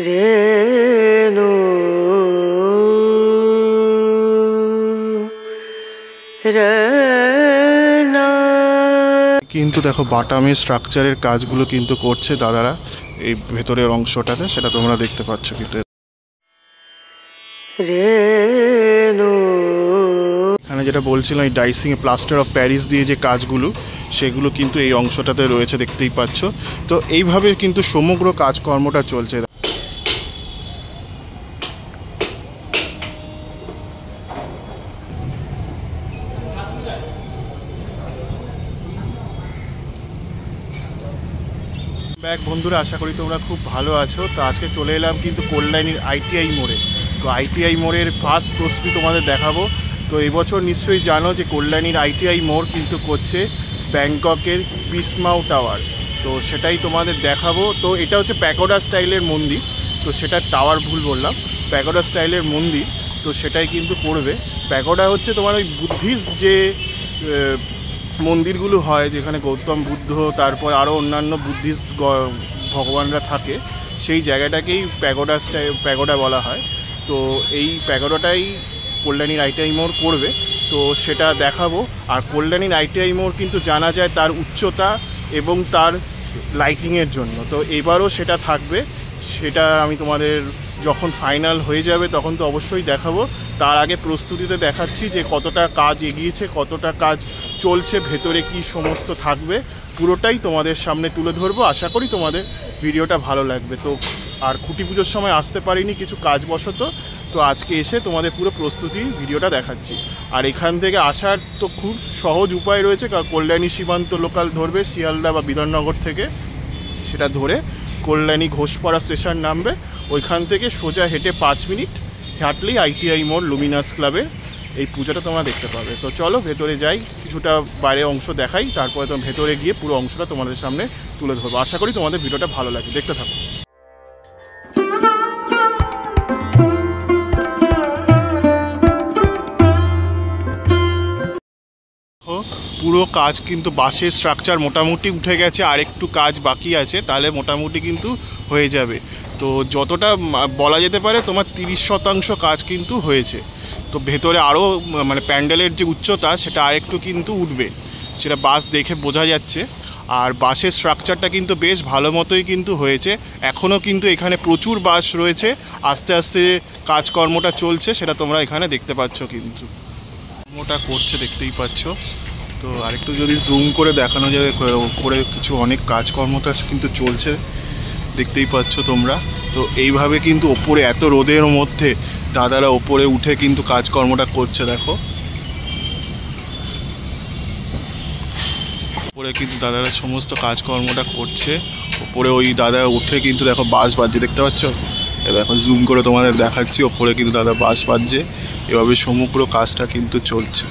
রেণু রেনা। কিন্তু দেখো বাটামের স্ট্রাকচারের কাজগুলো কিন্তু করছে দাদারা এই ভেতরের অংশটাতে, সেটা তোমরা দেখতে পাচ্ছ। কিন্তু রেণু এখানে যেটা বলছিলাম এই dicing A plaster of Paris দিয়ে যে কাজগুলো, সেগুলো কিন্তু এই অংশটাতে রয়েছে, দেখতেই পাচ্ছ। তো এইভাবে কিন্তু সমগ্র কাজকর্মটা চলছে। ব্যাক বন্ধুরা, আশা করি তোমরা খুব ভালো আছো। তো আজকে চলে এলাম কিন্তু কল্যাণীর আইটিআই মোড়ে। তো আইটিআই মোড়ের ফার্স্ট প্রস্তুতি তোমাদের দেখাবো। তো এবছর নিশ্চয়ই জানো যে কল্যাণীর আইটিআই মোড় কিন্তু করছে ব্যাংককের পিসমাউ টাওয়ার। তো সেটাই তোমাদের দেখাবো। তো এটা হচ্ছে প্যাগোডা স্টাইলের মন্দির। তো সেটা টাওয়ার ভুল বললাম, প্যাগোডা স্টাইলের মন্দির। তো সেটাই কিন্তু করবে। প্যাগোডা হচ্ছে তোমার ওই বুদ্ধিস্ট যে মন্দিরগুলো হয়, যেখানে গৌতম বুদ্ধ, তারপর আরও অন্যান্য বুদ্ধিস্ট ভগবানরা থাকে, সেই জায়গাটাকেই প্যাগোডা বলা হয়। তো এই প্যাগোডাটাই কল্যাণীর আইটিআই মোড় করবে। তো সেটা দেখাবো। আর কল্যাণীর আইটিআই মোড় কিন্তু জানা যায় তার উচ্চতা এবং তার লাইটিংয়ের জন্য। তো এবারও সেটা থাকবে। সেটা আমি তোমাদের যখন ফাইনাল হয়ে যাবে তখন তো অবশ্যই দেখাবো। তার আগে প্রস্তুতিতে দেখাচ্ছি যে কতটা কাজ এগিয়েছে, কতটা কাজ চলছে, ভেতরে কি সমস্ত থাকবে, পুরোটাই তোমাদের সামনে তুলে ধরবো। আশা করি তোমাদের ভিডিওটা ভালো লাগবে। তো আর খুঁটি পুজোর সময় আসতে পারিনি কিছু কাজবশত, তো আজকে এসে তোমাদের পুরো প্রস্তুতি ভিডিওটা দেখাচ্ছি। আর এখান থেকে আসার তো খুব সহজ উপায় রয়েছে। কল্যাণী সীমান্ত লোকাল ধরবে শিয়ালদা বা বিধাননগর থেকে, সেটা ধরে কল্যাণী ঘোষপাড়া স্টেশন নামবে। ওইখান থেকে সোজা হেঁটে 5 মিনিট হাঁটলেই আইটিআই মোড় লুমিনাস ক্লাবের এই পুজোটা তোমরা দেখতে পাবে। তো চলো ভেতরে যাই, কিছুটা বাইরে অংশ দেখাই, তারপরে তোমার ভেতরে গিয়ে পুরো অংশটা তোমাদের সামনে তুলে ধরবো। আশা করি তোমাদের ভিডিওটা ভালো লাগে, দেখতে থাকো। পুরো কাজ কিন্তু বাঁশের স্ট্রাকচার মোটামুটি উঠে গেছে, আর একটু কাজ বাকি আছে, তাহলে মোটামুটি কিন্তু হয়ে যাবে। তো যতটা বলা যেতে পারে তোমার 30% কাজ কিন্তু হয়েছে। তো ভেতরে আরও মানে প্যান্ডেলের যে উচ্চতা সেটা আরেকটু কিন্তু উঠবে, সেটা বাঁশ দেখে বোঝা যাচ্ছে। আর বাঁশের স্ট্রাকচারটা কিন্তু বেশ ভালো মতোই কিন্তু হয়েছে। এখনও কিন্তু এখানে প্রচুর বাঁশ রয়েছে। আস্তে আস্তে কাজকর্মটা চলছে, সেটা তোমরা এখানে দেখতে পাচ্ছ। কিন্তু কর্মটা করছে, দেখতেই পাচ্ছ। তো আরেকটু যদি জুম করে দেখানো যাবে করে, কিছু অনেক কাজকর্মটা কিন্তু চলছে, দেখতেই পাচ্ছ তোমরা। তো এইভাবে কিন্তু ওপরে এত রোদের মধ্যে দাদারা ওপরে উঠে কিন্তু কাজকর্মটা করছে। দেখো ওপরে কিন্তু দাদারা সমস্ত কাজকর্মটা করছে। ওপরে ওই দাদা উঠে কিন্তু দেখো বাঁশ বাজছে, দেখতে পাচ্ছ। দেখো জুম করে তোমাদের দেখাচ্ছি, ওপরে কিন্তু দাদা বাঁশ বাজছে। এভাবে সমগ্র কাজটা কিন্তু চলছে।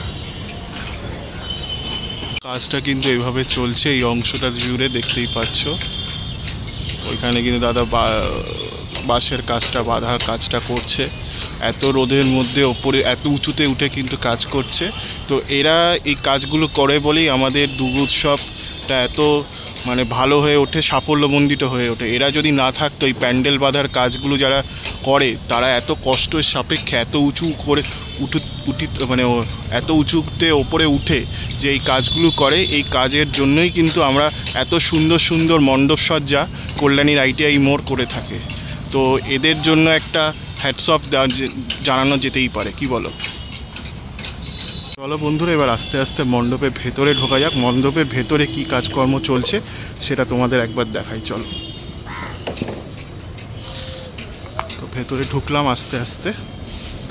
কাজটা কিন্তু এভাবে চলছে এই অংশটা জুড়ে, দেখতেই পাচ্ছ। ওইখানে কিন্তু দাদা বাঁশের কাজটা, বাঁধার কাজটা করছে। এত রোদের মধ্যে ওপরে এত উঁচুতে উঠে কিন্তু কাজ করছে। তো এরা এই কাজগুলো করে বলেই আমাদের দুর্গোৎসবটা এত মানে ভালো হয়ে ওঠে, সাফল্যমণ্ডিত হয়ে ওঠে। এরা যদি না থাকতো, এই প্যান্ডেল বাঁধার কাজগুলো যারা করে, তারা এত কষ্টের সাপেক্ষে এত উঁচু করে মানে এত উঁচুতে ওপরে উঠে যে এই কাজগুলো করে, এই কাজের জন্যই কিন্তু আমরা এত সুন্দর সুন্দর মণ্ডপসজ্জা কল্যাণীর আইটিআই মোড় করে থাকে। তো এদের জন্য একটা হ্যাটস অফ জানানো যেতেই পারে, কি বলো? চলো বন্ধুরা, এবার আস্তে আস্তে মণ্ডপের ভেতরে ঢোকা যাক। মণ্ডপের ভেতরে কি কাজকর্ম চলছে সেটা তোমাদের একবার দেখাই, চলো। তো ভেতরে ঢুকলাম আস্তে আস্তে।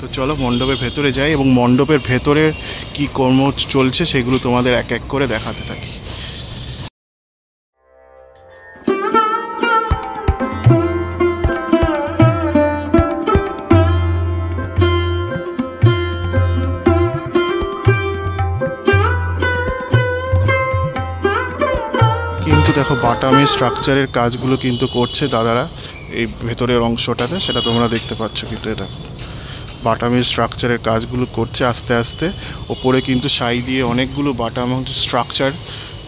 তো চলো মণ্ডপের ভেতরে যাই এবং মণ্ডপের ভেতরে কি কর্ম চলছে সেগুলো তোমাদের এক এক করে দেখাতে থাকি। দেখো বাটামের স্ট্রাকচারের কাজগুলো কিন্তু করছে দাদারা এই ভেতরের অংশটাতে, সেটা তোমরা দেখতে পাচ্ছ। কিন্তু এটা বাটামের স্ট্রাকচারের কাজগুলো করছে আস্তে আস্তে। ওপরে কিন্তু সাই দিয়ে অনেকগুলো বাটাম স্ট্রাকচার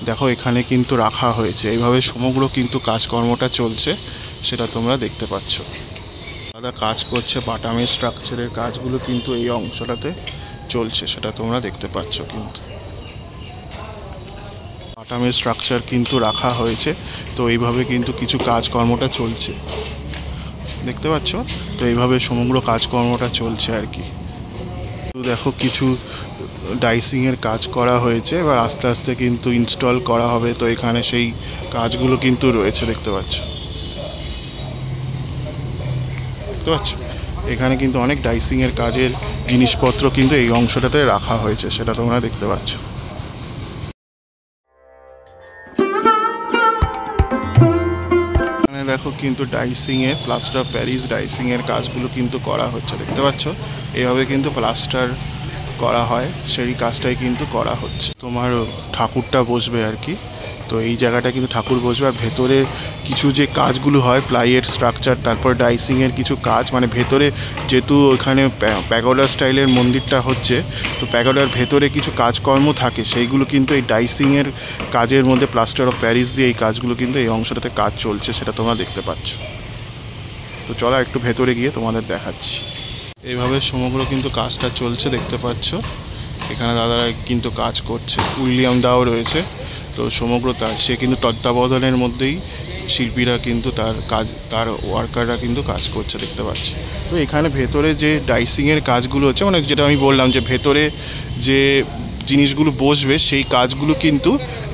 দেখো এখানে কিন্তু রাখা হয়েছে। এইভাবে সমগ্র কিন্তু কাজকর্মটা চলছে, সেটা তোমরা দেখতে পাচ্ছ। দাদা কাজ করছে বাটামের স্ট্রাকচারের কাজগুলো কিন্তু এই অংশটাতে চলছে, সেটা তোমরা দেখতে পাচ্ছ। কিন্তু বাটামের স্ট্রাকচার কিন্তু রাখা হয়েছে, তো এইভাবে কিন্তু কিছু কাজকর্মটা চলছে, দেখতে পাচ্ছ। তো এইভাবে সমগ্র কাজকর্মটা চলছে আর কি। তো দেখো কিছু ডাইসিংয়ের কাজ করা হয়েছে, এবার আস্তে আস্তে কিন্তু ইনস্টল করা হবে। তো এখানে সেই কাজগুলো কিন্তু রয়েছে, দেখতে পাচ্ছ। দেখতে পাচ্ছ এখানে কিন্তু অনেক ডাইসিংয়ের কাজের জিনিসপত্র কিন্তু এই অংশটাতে রাখা হয়েছে, সেটা তোমরা দেখতে পাচ্ছ। এখানে দেখো কিন্তু ডাইসিংয়ের প্লাস্টার অফ প্যারিস ডাইসিংয়ের কাজগুলো কিন্তু করা হচ্ছে, দেখতে পাচ্ছ। এইভাবে কিন্তু প্লাস্টার করা হয়, সেই কাজটাই কিন্তু করা হচ্ছে। তোমার ঠাকুরটা বসবে আর কি, তো এই জায়গাটা কিন্তু ঠাকুর বসবে। আর ভেতরে কিছু যে কাজগুলো হয় প্লাইয়ের স্ট্রাকচার, তারপর ডাইসিংয়ের কিছু কাজ, মানে ভেতরে যেহেতু ওখানে প্যাগোডা স্টাইলের মন্দিরটা হচ্ছে, তো প্যাগোডার ভেতরে কিছু কাজকর্ম থাকে, সেইগুলো কিন্তু এই ডাইসিংয়ের কাজের মধ্যে প্লাস্টার অফ প্যারিস দিয়ে এই কাজগুলো কিন্তু এই অংশটাতে কাজ চলছে, সেটা তোমরা দেখতে পাচ্ছ। তো চলো একটু ভেতরে গিয়ে তোমাদের দেখাচ্ছি। এইভাবে সমগ্র কিন্তু কাজটা চলছে, দেখতে পাচ্ছ। এখানে দাদারা কিন্তু কাজ করছে, উইলিয়াম দাও রয়েছে। তো সমগ্র সে কিন্তু তত্ত্বাবধানের মধ্যেই শিল্পীরা কিন্তু তার ওয়ার্কাররা কিন্তু কাজ করছে, দেখতে পাচ্ছি। তো এখানে ভেতরে যে ডাইসিংয়ের কাজগুলো হচ্ছে, মানে যেটা আমি বললাম যে ভেতরে যে জিনিসগুলো বসবে সেই কাজগুলো কিন্তু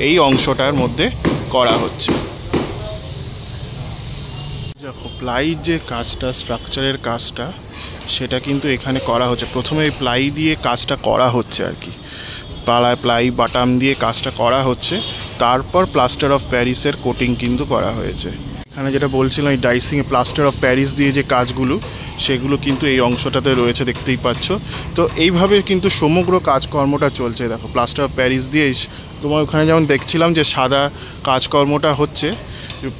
এই অংশটার মধ্যে করা হচ্ছে। দেখো প্লাই যে কাজটা, স্ট্রাকচারের কাজটা, সেটা কিন্তু এখানে করা হচ্ছে। প্রথমে এই প্লাই দিয়ে কাজটা করা হচ্ছে আর কি, প্লাই বাটাম দিয়ে কাজটা করা হচ্ছে, তারপর প্লাস্টার অফ প্যারিসের কোটিং কিন্তু করা হয়েছে। এখানে যেটা বলছিলাম এই ডাইসিংয়ে প্লাস্টার অফ প্যারিস দিয়ে যে কাজগুলো, সেগুলো কিন্তু এই অংশটাতে রয়েছে, দেখতেই পাচ্ছ। তো এইভাবে কিন্তু সমগ্র কাজকর্মটা চলছে। দেখো প্লাস্টার অফ প্যারিস দিয়ে তোমার ওখানে যেমন দেখছিলাম যে সাদা কাজকর্মটা হচ্ছে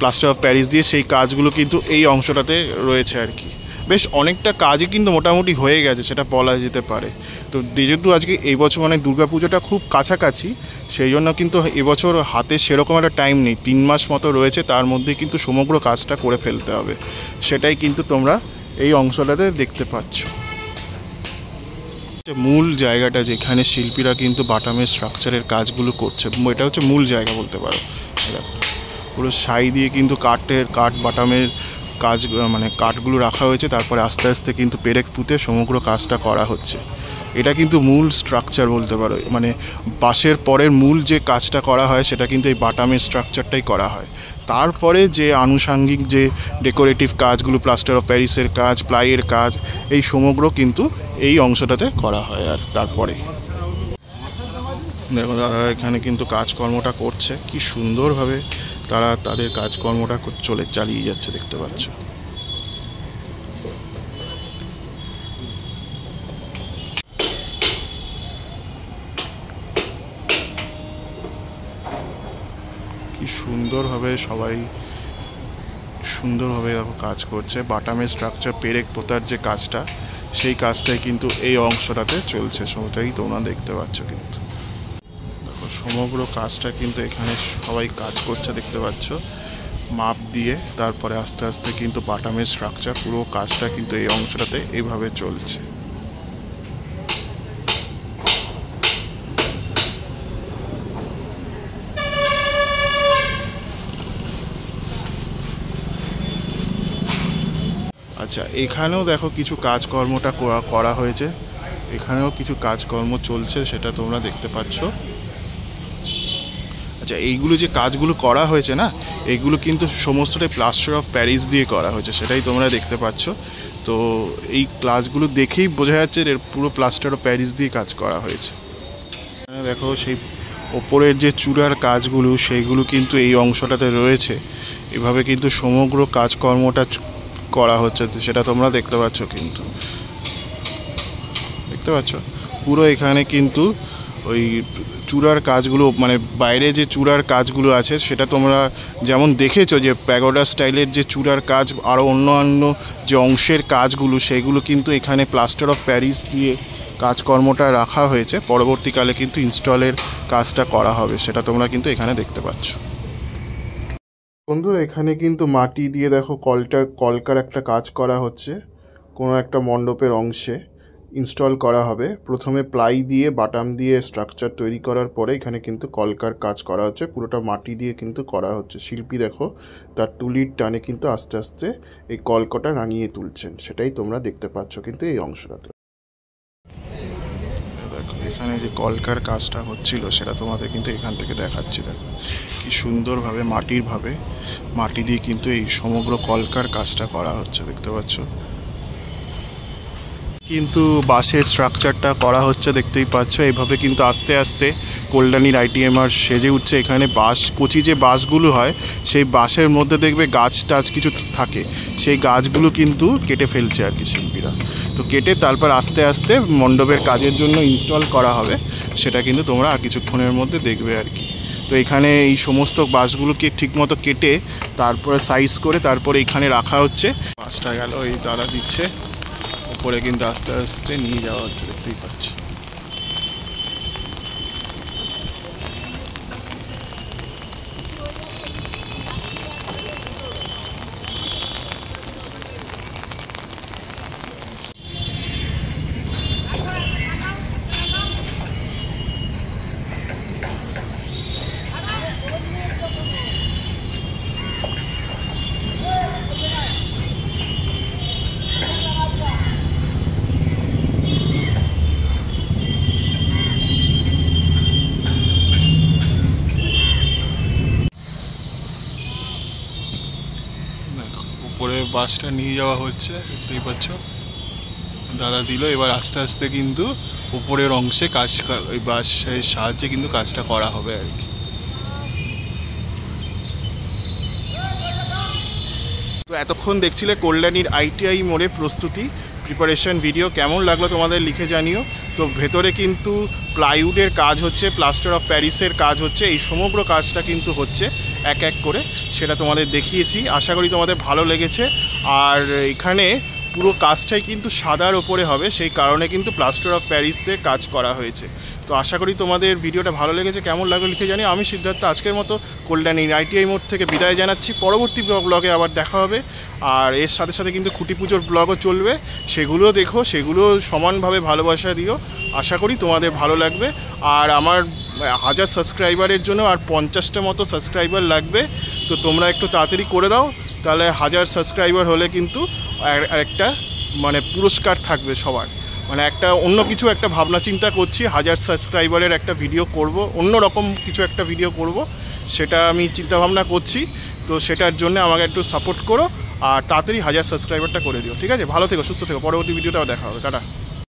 প্লাস্টার অফ প্যারিস দিয়ে, সেই কাজগুলো কিন্তু এই অংশটাতে রয়েছে আর কি। বেশ অনেকটা কাজই কিন্তু মোটামুটি হয়ে গেছে, সেটা বলা যেতে পারে। তো যেহেতু আজকে এই বছর মানে দুর্গাপুজোটা খুব কাছাকাছি, সেই জন্য কিন্তু এবছর হাতে সেরকম একটা টাইম নেই, 3 মাস মতো রয়েছে, তার মধ্যে কিন্তু সমগ্র কাজটা করে ফেলতে হবে। সেটাই কিন্তু তোমরা এই অংশটাতে দেখতে পাচ্ছ। মূল জায়গাটা যেখানে শিল্পীরা কিন্তু বাটামের স্ট্রাকচারের কাজগুলো করছে, এটা হচ্ছে মূল জায়গা বলতে পারো। পুরো ছাই দিয়ে কিন্তু কাঠ বাটামের কাজ, মানে কাঠগুলো রাখা হয়েছে, তারপরে আস্তে আস্তে কিন্তু পেরেক পুঁতে সমগ্র কাজটা করা হচ্ছে। এটা কিন্তু মূল স্ট্রাকচার বলতে পারো, মানে বাঁশের পরের মূল যে কাজটা করা হয় সেটা কিন্তু এই বাটামের স্ট্রাকচারটাই করা হয়। তারপরে যে আনুষাঙ্গিক যে ডেকোরেটিভ কাজগুলো, প্লাস্টার অফ প্যারিসের কাজ, প্লাইয়ের কাজ, এই সমগ্র কিন্তু এই অংশটাতে করা হয়। আর তারপরে দেখো দাদারা এখানে কিন্তু কাজকর্মটা করছে, কি সুন্দরভাবে তারা তাদের কাজকর্মটা চালিয়ে যাচ্ছে, দেখতে পাচ্ছ। কি সুন্দরভাবে সবাই দেখো কাজ করছে। বাটামের স্ট্রাকচার পেরেক পোতার যে কাজটা, সেই কাজটাই কিন্তু এই অংশটাতে চলছে, সবটাই তোমরা দেখতে পাচ্ছ। কিন্তু দেখো সমগ্র কাজটা কিন্তু এখানে সবাই কাজ করছে, দেখতে পাচ্ছ, মাপ দিয়ে। তারপরে আস্তে আস্তে কিন্তু বাটামের স্ট্রাকচার পুরো কাজটা কিন্তু এই অংশটাতে এইভাবে চলছে। আচ্ছা এখানেও দেখো কিছু কাজকর্মটা করা হয়েছে, এখানেও কিছু কাজকর্ম চলছে, সেটা তোমরা দেখতে পাচ্ছ। আচ্ছা এইগুলো যে কাজগুলো করা হয়েছে না, এইগুলো কিন্তু সমস্তটাই প্লাস্টার অফ প্যারিস দিয়ে করা হয়েছে, সেটাই তোমরা দেখতে পাচ্ছ। তো এই কাজগুলো দেখেই বোঝা যাচ্ছে এর পুরো প্লাস্টার অফ প্যারিস দিয়ে কাজ করা হয়েছে। দেখো সেই ওপরের যে চূড়ার কাজগুলো, সেইগুলো কিন্তু এই অংশটাতে রয়েছে। এভাবে কিন্তু সমগ্র কাজকর্মটা করা হচ্ছে, সেটা তোমরা দেখতে পাচ্ছ। কিন্তু দেখতে পাচ্ছ পুরো এখানে কিন্তু ওই চূড়ার কাজগুলো, মানে বাইরে যে চূড়ার কাজগুলো আছে সেটা তোমরা যেমন দেখেছো যে প্যাগোডা স্টাইলের যে চূড়ার কাজ, আরও অন্যান্য যে অংশের কাজগুলো, সেগুলো কিন্তু এখানে প্লাস্টার অফ প্যারিস দিয়ে কাজকর্মটা রাখা হয়েছে। পরবর্তীকালে কিন্তু ইনস্টলের কাজটা করা হবে, সেটা তোমরা কিন্তু এখানে দেখতে পাচ্ছ। বন্ধুরা এখানে কিন্তু মাটি দিয়ে দেখো কলকার একটা কাজ করা হচ্ছে। কোনো একটা মণ্ডপের অংশে ইনস্টল করা হবে। প্রথমে প্লাই দিয়ে বাটাম দিয়ে স্ট্রাকচার তৈরি করার পরে এখানে কিন্তু কলকার কাজ করা হচ্ছে, পুরোটা মাটি দিয়ে কিন্তু করা হচ্ছে। শিল্পী দেখো তার তুলির টানে কিন্তু আস্তে আস্তে এই কলকাটা রাঙিয়ে তুলছেন, সেটাই তোমরা দেখতে পাচ্ছ কিন্তু এই অংশটাতে। দেখো এখানে যে কলকার কাজটা হচ্ছিল সেটা তোমাদের কিন্তু এখান থেকে দেখাচ্ছি। দেখো কি সুন্দরভাবে মাটি দিয়ে কিন্তু এই সমগ্র কলকার কাজটা করা হচ্ছে, দেখতে পাচ্ছ। কিন্তু বাসের স্ট্রাকচারটা করা হচ্ছে দেখতেই পাচ্ছ। এইভাবে কিন্তু আস্তে আস্তে কল্যাণীর আইটিএমআর সেজে উঠছে। এখানে বাস কচি যে বাসগুলো হয় সেই বাসের মধ্যে দেখবে গাছ টাছ কিছু থাকে, সেই গাছগুলো কিন্তু কেটে ফেলছে আর কি শিল্পীরা। তো কেটে তারপর আস্তে আস্তে মণ্ডপের কাজের জন্য ইনস্টল করা হবে, সেটা কিন্তু তোমরা আর কিছুক্ষণের মধ্যে দেখবে আর কি। তো এখানে এই সমস্ত বাসগুলোকে ঠিকমতো কেটে তারপরে সাইজ করে তারপরে এখানে রাখা হচ্ছে। বাসটা গেল, এই দাঁড়া দিচ্ছে, উপরে কিন্তু আস্তে আস্তে নিয়ে যাওয়া হচ্ছে, দেখতেই পাচ্ছি। উপরে বাসটা নিয়ে যাওয়া হচ্ছে, দেখতেই পাচ্ছ। দাদা দিল, এবার আস্তে আস্তে কিন্তু উপরের অংশে কাজ ওই বাসের সাহায্যে কিন্তু কাজটা করা হবে আর কি। তো এতক্ষণ দেখছিলে কল্যাণীর আইটিআই মোড়ে প্রস্তুতি প্রিপারেশন ভিডিও। কেমন লাগলো তোমাদের লিখে জানিও। তো ভেতরে কিন্তু প্লাইউডের কাজ হচ্ছে, প্লাস্টার অফ প্যারিসের কাজ হচ্ছে, এই সমগ্র কাজটা কিন্তু হচ্ছে এক এক করে, সেটা তোমাদের দেখিয়েছি। আশা করি তোমাদের ভালো লেগেছে। আর এখানে পুরো কাজটাই কিন্তু সাদার ওপরে হবে, সেই কারণে কিন্তু প্লাস্টার অফ প্যারিসে কাজ করা হয়েছে। তো আশা করি তোমাদের ভিডিওটা ভালো লেগেছে। কেমন লাগলো লিখে জানি। আমি সিদ্ধার্থ আজকের মতো কল্যাণীর আইটিআই মোড় থেকে বিদায় জানাচ্ছি। পরবর্তী ব্লগে আবার দেখা হবে। আর এর সাথে সাথে কিন্তু খুঁটি পুজোর ব্লগও চলবে, সেগুলোও দেখো, সেগুলো সমানভাবে ভালোবাসা দিও। আশা করি তোমাদের ভালো লাগবে। আর আমার 1000 সাবস্ক্রাইবারের জন্য আর 50টা মতো সাবস্ক্রাইবার লাগবে, তো তোমরা একটু তাড়াতাড়ি করে দাও। তাহলে 1000 সাবস্ক্রাইবার হলে কিন্তু একটা মানে পুরস্কার থাকবে সবার। মানে একটা অন্য কিছু একটা ভাবনা চিন্তা করছি, 1000 সাবস্ক্রাইবারের একটা ভিডিও করব, অন্য রকম কিছু একটা ভিডিও করব, সেটা আমি চিন্তা ভাবনা করছি। তো সেটার জন্য আমাকে একটু সাপোর্ট করো আর তাড়াতাড়ি 1000 সাবস্ক্রাইবারটা করে দিও, ঠিক আছে? ভালো থেকো, সুস্থ থেকো। পরবর্তী ভিডিওটাও দেখা হবে। টাটা।